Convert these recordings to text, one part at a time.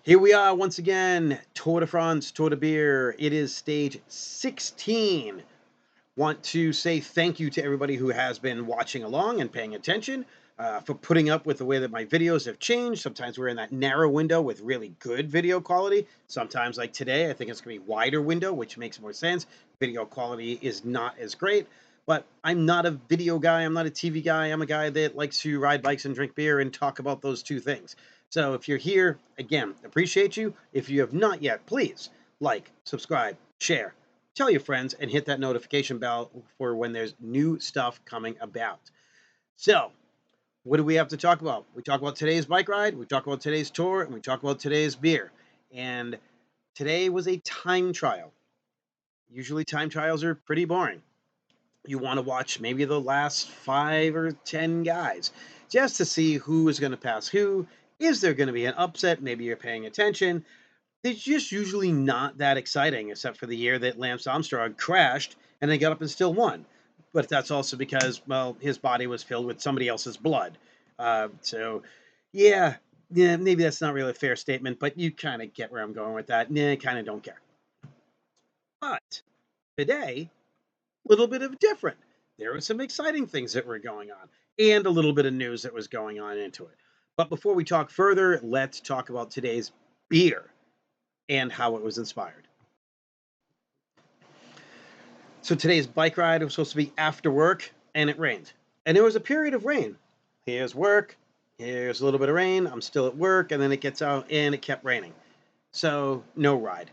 Here we are once again, Tour de France, Tour de Beer. It is stage 16. Want to say thank you to everybody who has been watching along and paying attention, for putting up with the way that my videos have changed. Sometimes we're in that narrow window with really good video quality. Sometimes, like today, I think it's going to be wider window, which makes more sense. Video quality is not as great. But I'm not a video guy. I'm not a TV guy. I'm a guy that likes to ride bikes and drink beer and talk about those two things. So if you're here, again, appreciate you. If you have not yet, please like, subscribe, share, tell your friends, and hit that notification bell for when there's new stuff coming about. So, what do we have to talk about? We talk about today's bike ride, we talk about today's tour, and we talk about today's beer. And today was a time trial. Usually, time trials are pretty boring. You want to watch maybe the last 5 or 10 guys just to see who is going to pass who. Is there going to be an upset? Maybe you're paying attention. It's just usually not that exciting, except for the year that Lance Armstrong crashed and then got up and still won. But that's also because, well, his body was filled with somebody else's blood. So, yeah, maybe that's not really a fair statement, but you kind of get where I'm going with that. Nah, kind of don't care. But today, a little bit of different. There were some exciting things that were going on and a little bit of news that was going on into it. But before we talk further, let's talk about today's beer and how it was inspired. So today's bike ride was supposed to be after work, and it rained. And there was a period of rain. Here's work, here's a little bit of rain, I'm still at work, and then it gets out, and it kept raining. So no ride.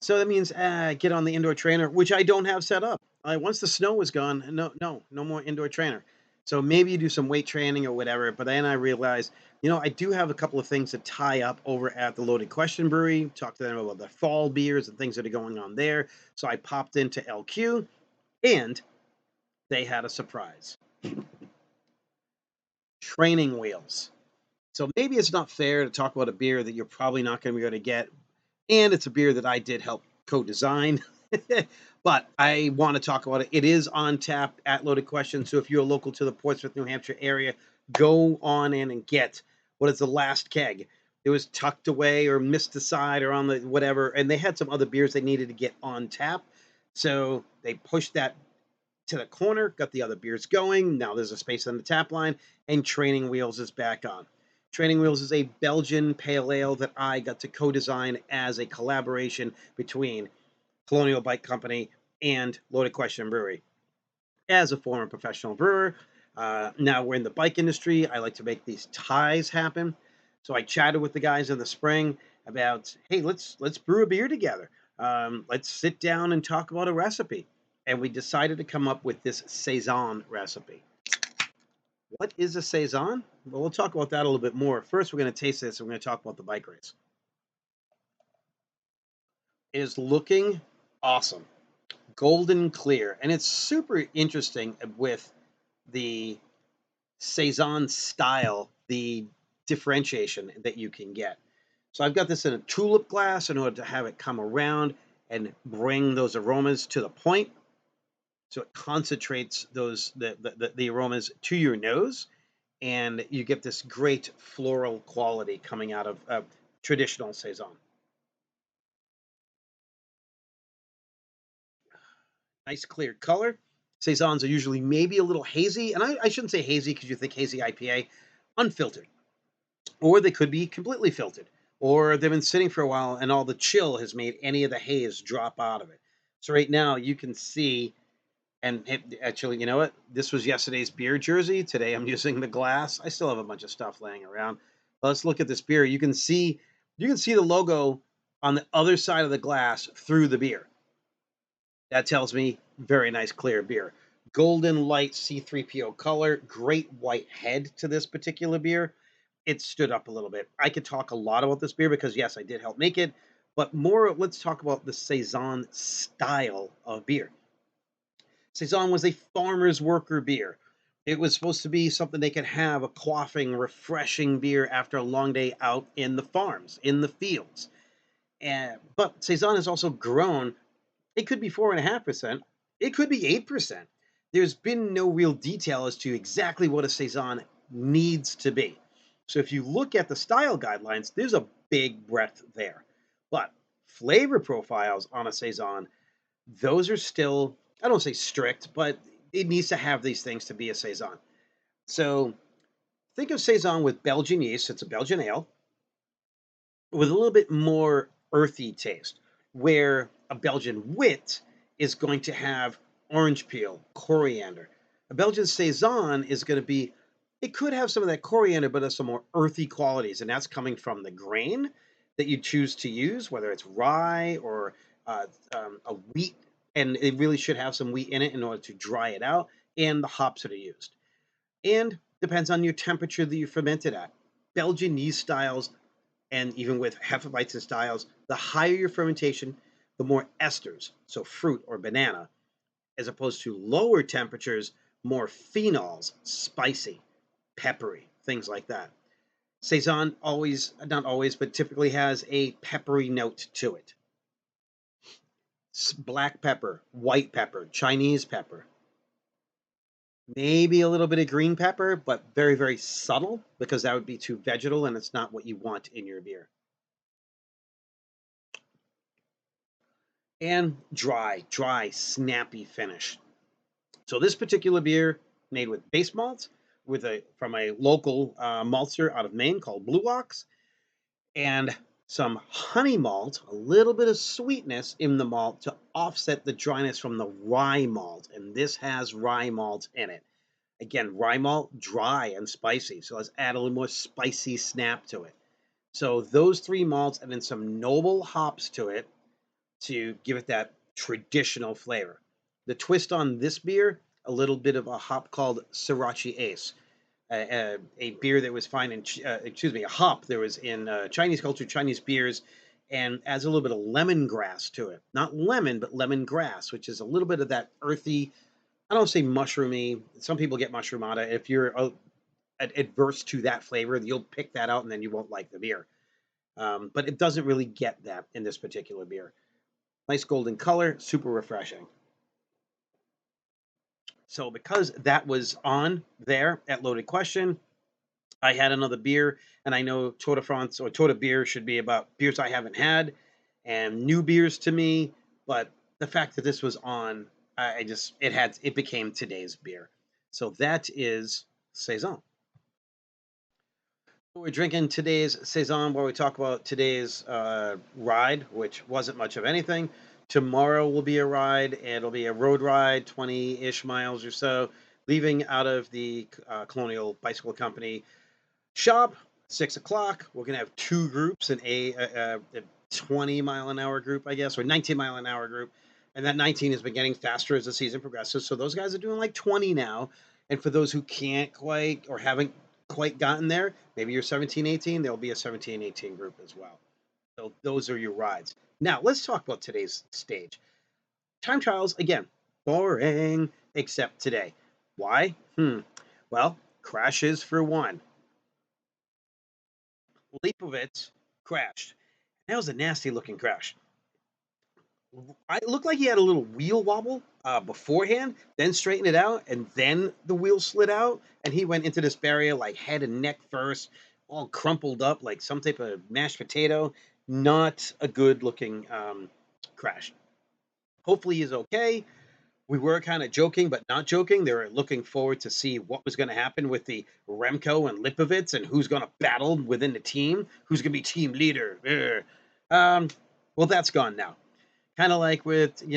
So that means get on the indoor trainer, which I don't have set up. Once the snow was gone, no more indoor trainer. So maybe you do some weight training or whatever. But then I realized, I do have a couple of things to tie up over at the Loaded Question Brewery. Talk to them about the fall beers and things that are going on there. So I popped into LQ, and they had a surprise: training wheels. So maybe it's not fair to talk about a beer that you're probably not going to be able to get, and it's a beer that I did help co-design. But I want to talk about it. It is on tap at Loaded Question. So if you're local to the Portsmouth, New Hampshire area, go on in and get what is the last keg. It was tucked away or missed aside or on the whatever, and they had some other beers they needed to get on tap. So they pushed that to the corner, got the other beers going. Now there's a space on the tap line, and Training Wheels is back on. Training Wheels is a Belgian pale ale that I got to co-design as a collaboration between Colonial Bike Company and Loaded Question Brewery. As a former professional brewer, now we're in the bike industry. I like to make these ties happen. So I chatted with the guys in the spring about, hey, let's brew a beer together. Let's sit down and talk about a recipe. And we decided to come up with this Saison recipe. What is a Saison? Well, we'll talk about that a little bit more. First, we're going to taste this and we're going to talk about the bike race. It is looking awesome. Golden clear. And it's super interesting with the Saison style, the differentiation that you can get. So I've got this in a tulip glass in order to have it come around and bring those aromas to the point. So it concentrates the aromas to your nose, and you get this great floral quality coming out of traditional Saison. Nice clear color. Saisons are usually maybe a little hazy, and I shouldn't say hazy because you think hazy IPA, unfiltered. Or they could be completely filtered. Or they've been sitting for a while and all the chill has made any of the haze drop out of it. So right now you can see, and actually, you know what? This was yesterday's beer jersey. Today I'm using the glass. I still have a bunch of stuff laying around. But let's look at this beer. You can see the logo on the other side of the glass through the beer. That tells me very nice clear beer. Golden light C3PO color, great white head to this particular beer. It stood up a little bit. I could talk a lot about this beer because, yes, I did help make it, but more, let's talk about the Saison style of beer. Saison was a farmer's worker beer. It was supposed to be something they could have, a quaffing, refreshing beer after a long day out in the farms, in the fields. But Saison has also grown. It could be 4.5%. It could be 8%. There's been no real detail as to exactly what a Saison needs to be. So if you look at the style guidelines, there's a big breadth there. But flavor profiles on a Saison, those are still, I don't say strict, but it needs to have these things to be a Saison. So think of Saison with Belgian yeast. It's a Belgian ale with a little bit more earthy taste, where a Belgian wit is going to have orange peel, coriander. A Belgian Saison is going to be, it could have some of that coriander, but has some more earthy qualities, and that's coming from the grain that you choose to use, whether it's rye or uh, a wheat, and it really should have some wheat in it in order to dry it out, and the hops that are used. And depends on your temperature that you ferment it at. Belgian yeast styles and even with Hefeweizen styles, the higher your fermentation, the more esters, so fruit or banana, as opposed to lower temperatures, more phenols, spicy, peppery, things like that. Saison always, not always, but typically has a peppery note to it. Black pepper, white pepper, Chinese pepper, maybe a little bit of green pepper, but very, very subtle because that would be too vegetal and it's not what you want in your beer. And dry, snappy finish. So this particular beer made with base malts with a from a local maltster out of Maine called Blue Ox, and some honey malt, a little bit of sweetness in the malt to offset the dryness from the rye malt. And this has rye malt in it. Again, rye malt, dry and spicy. So let's add a little more spicy snap to it. So those three malts and then some noble hops to it to give it that traditional flavor. The twist on this beer, a little bit of a hop called Sriracha Ace, a beer that was fine in, a hop that was in Chinese culture, Chinese beers, and adds a little bit of lemongrass to it. Not lemon, but lemongrass, which is a little bit of that earthy, I don't say mushroomy. Some people get mushroomata. If you're adverse to that flavor, you'll pick that out and then you won't like the beer. But it doesn't really get that in this particular beer. Nice golden color, super refreshing. So because that was on there at Loaded Question, I had another beer, and I know Tour de France or Tour de Beer should be about beers I haven't had and new beers to me. But the fact that this was on, it became today's beer. So that is Saison. We're drinking today's Saison, where we talk about today's ride, which wasn't much of anything. Tomorrow will be a ride, and it'll be a road ride, 20-ish miles or so, leaving out of the Colonial Bicycle Company shop, 6 o'clock. We're going to have two groups, a 20-mile-an-hour group, I guess, or 19-mile-an-hour group. And that 19 has been getting faster as the season progresses. So those guys are doing like 20 now. And for those who can't quite or haven't quite gotten there, maybe you're 17, 18, there'll be a 17, 18 group as well. So those are your rides. Now, let's talk about today's stage. Time trials, again, boring, except today. Why? Well, crashes for one. Leibovitz crashed. That was a nasty looking crash. It looked like he had a little wheel wobble beforehand, then straightened it out, and then the wheel slid out, and he went into this barrier like head and neck first, all crumpled up like some type of mashed potato. Not a good looking crash. Hopefully he's okay. We were kind of joking, but not joking. They were looking forward to see what was going to happen with the Remco and Lipovitz and who's going to battle within the team, who's going to be team leader. Well, that's gone now. Kind of like with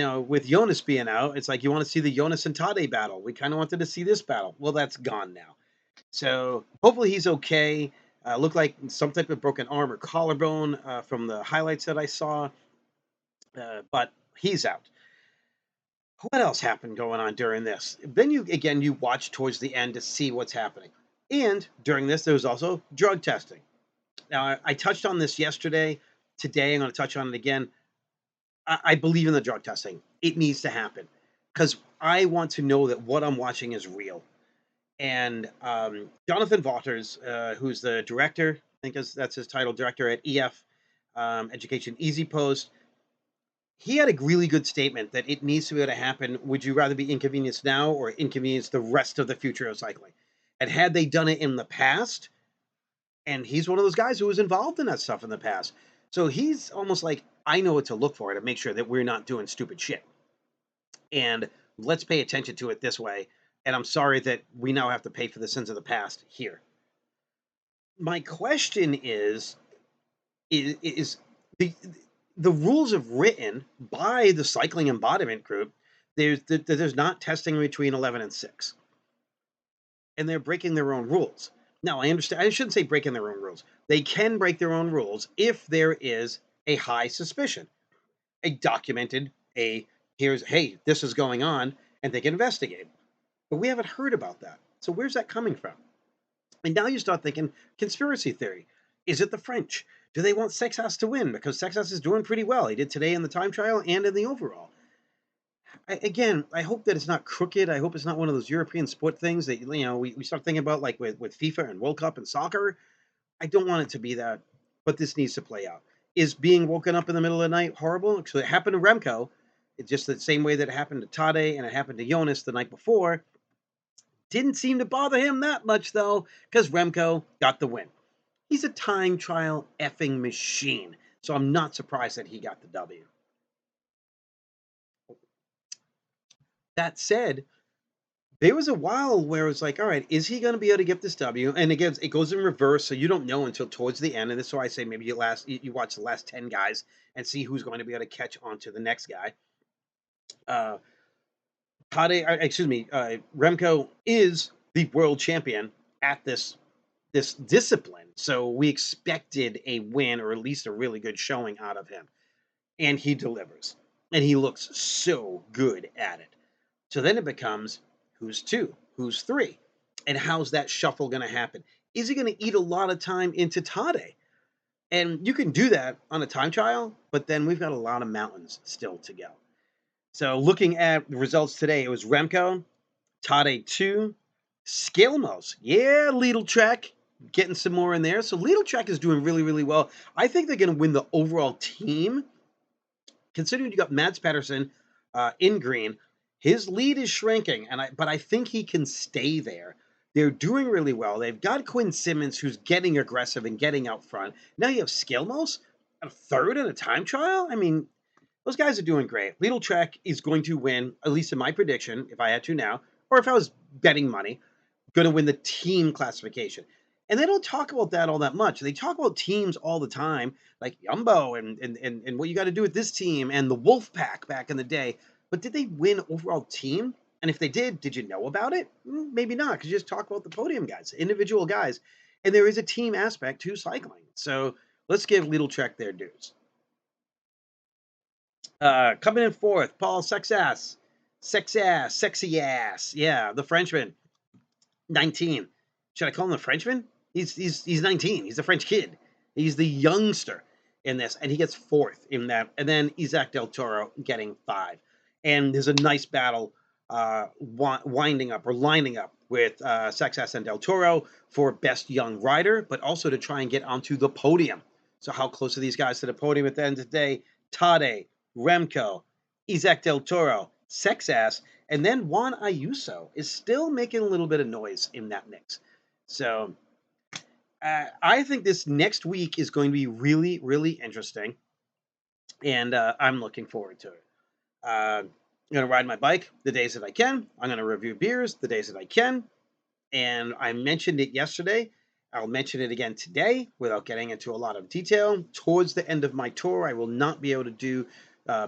Jonas being out, it's like you want to see the Jonas and Tade battle. We kind of wanted to see this battle. Well, that's gone now. So hopefully he's okay. Looked like some type of broken arm or collarbone from the highlights that I saw, but he's out. What else happened going on during this? Then you watch towards the end to see what's happening. And during this, there was also drug testing. Now, I touched on this yesterday. Today, I'm going to touch on it again. I believe in the drug testing. It needs to happen because I want to know that what I'm watching is real. And Jonathan Vaughters, who's the director, I think that's his title, director at EF Education Easy Post, he had a really good statement that it needs to be able to happen. Would you rather be inconvenienced now or inconvenience the rest of the future of cycling? And had they done it in the past, And he's one of those guys who was involved in that stuff in the past. So he's almost like, I know what to look for to make sure that we're not doing stupid shit. And let's pay attention to it this way. And I'm sorry that we now have to pay for the sins of the past here. My question is the the rules of written by the cycling embodiment group. There's not testing between 11 and 6, and they're breaking their own rules. Now I understand. I shouldn't say breaking their own rules. They can break their own rules if there is a high suspicion, a documented, a here's hey this is going on, and they can investigate. But we haven't heard about that. So where's that coming from? And now you start thinking conspiracy theory. Is it the French? Do they want Sexas to win? Because Sexas is doing pretty well. He did today in the time trial and in the overall. I hope that it's not crooked. I hope it's not one of those European sport things that we start thinking about like with FIFA and World Cup and soccer. I don't want it to be that, but this needs to play out. Is being woken up in the middle of the night horrible? So it happened to Remco. It's just the same way that it happened to Tade and it happened to Jonas the night before. Didn't seem to bother him that much, though, because Remco got the win. He's a time trial effing machine, so I'm not surprised that he got the W. That said, there was a while where it was like, all right, is he going to be able to get this W? And again, it goes in reverse, so you don't know until towards the end. And this is why I say maybe you watch the last 10 guys and see who's going to be able to catch on to the next guy. Uh, Remco is the world champion at this discipline. So we expected a win or at least a really good showing out of him. And he delivers. And he looks so good at it. So then it becomes who's 2, who's 3, and how's that shuffle going to happen? Is he going to eat a lot of time into Tade? And you can do that on a time trial, but then we've got a lot of mountains still to go. So looking at the results today, it was Remco, Tade 2, Scalemos. Yeah, Lidl Trek getting some more in there. So Lidl Trek is doing really, really well. I think they're going to win the overall team. Considering you got Mads Pedersen in green, his lead is shrinking, but I think he can stay there. They're doing really well. They've got Quinn Simmons, who's getting aggressive and getting out front. Now you have Scalemos, a third in a time trial. I mean, those guys are doing great. Lidl Trek is going to win, at least in my prediction, if I had to now, or if I was betting money, going to win the team classification. And they don't talk about that all that much. They talk about teams all the time, like Jumbo and what you got to do with this team and the Wolf Pack back in the day. But did they win overall team? And if they did you know about it? Maybe not, because you just talk about the podium guys, individual guys. And there is a team aspect to cycling. So let's give Lidl Trek their dues. Coming in fourth, Paul Sexas. Sexy ass. Yeah, the Frenchman. 19. Should I call him the Frenchman? He's 19. He's a French kid. He's the youngster in this, and he gets fourth in that. And then Isaac Del Toro getting 5. And there's a nice battle lining up with Sexas and Del Toro for best young rider, but also to try and get onto the podium. So how close are these guys to the podium at the end of the day? Tade, Remco, Isaac Del Toro, Sexas, and then Juan Ayuso is still making a little bit of noise in that mix. So I think this next week is going to be really, really interesting. And I'm looking forward to it. I'm going to ride my bike the days that I can. I'm going to review beers the days that I can. And I mentioned it yesterday. I'll mention it again today without getting into a lot of detail. Towards the end of my tour, I will not be able to do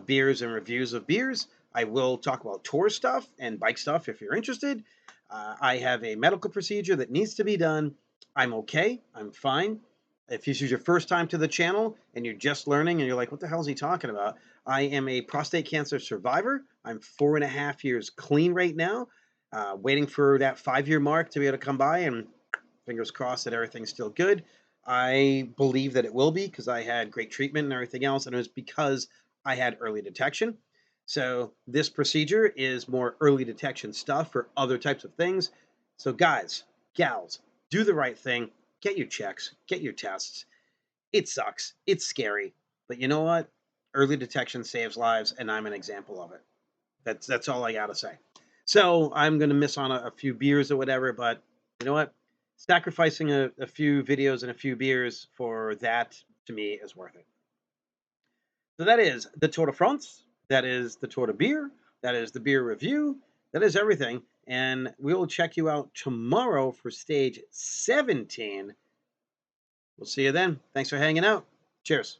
beers and reviews of beers. I will talk about tour stuff and bike stuff if you're interested. I have a medical procedure that needs to be done. I'm okay. I'm fine. If this is your first time to the channel and you're just learning and you're like, what the hell is he talking about? I am a prostate cancer survivor. I'm 4.5 years clean right now, waiting for that 5-year mark to be able to come by, and fingers crossed that everything's still good. I believe that it will be because I had great treatment and everything else, and it was because I had early detection. So this procedure is more early detection stuff for other types of things. So guys, gals, do the right thing. Get your checks. Get your tests. It sucks. It's scary. But you know what? Early detection saves lives, and I'm an example of it. That's all I got to say. So I'm going to miss on a few beers or whatever, but you know what? sacrificing a few videos and a few beers for that, to me, is worth it. So that is the Tour de France. That is the Tour de Beer. That is the beer review. That is everything. And we will check you out tomorrow for stage 17. We'll see you then. Thanks for hanging out. Cheers.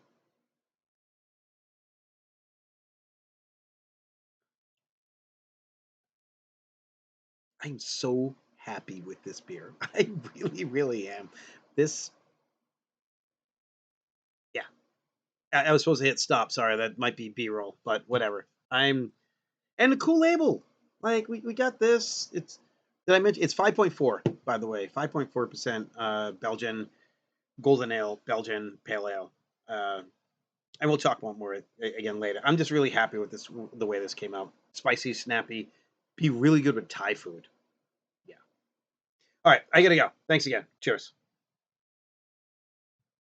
I'm so happy with this beer. I really, really am. This, yeah. I was supposed to hit stop. Sorry, that might be B roll, but whatever. And a cool label. Like, we got this. Did I mention it's 5.4, by the way? 5.4% Belgian Golden Ale, Belgian Pale Ale. Uh, and we'll talk more again later. I'm just really happy with this, the way this came out. Spicy, snappy, be really good with Thai food. Yeah. All right, I gotta go. Thanks again. Cheers.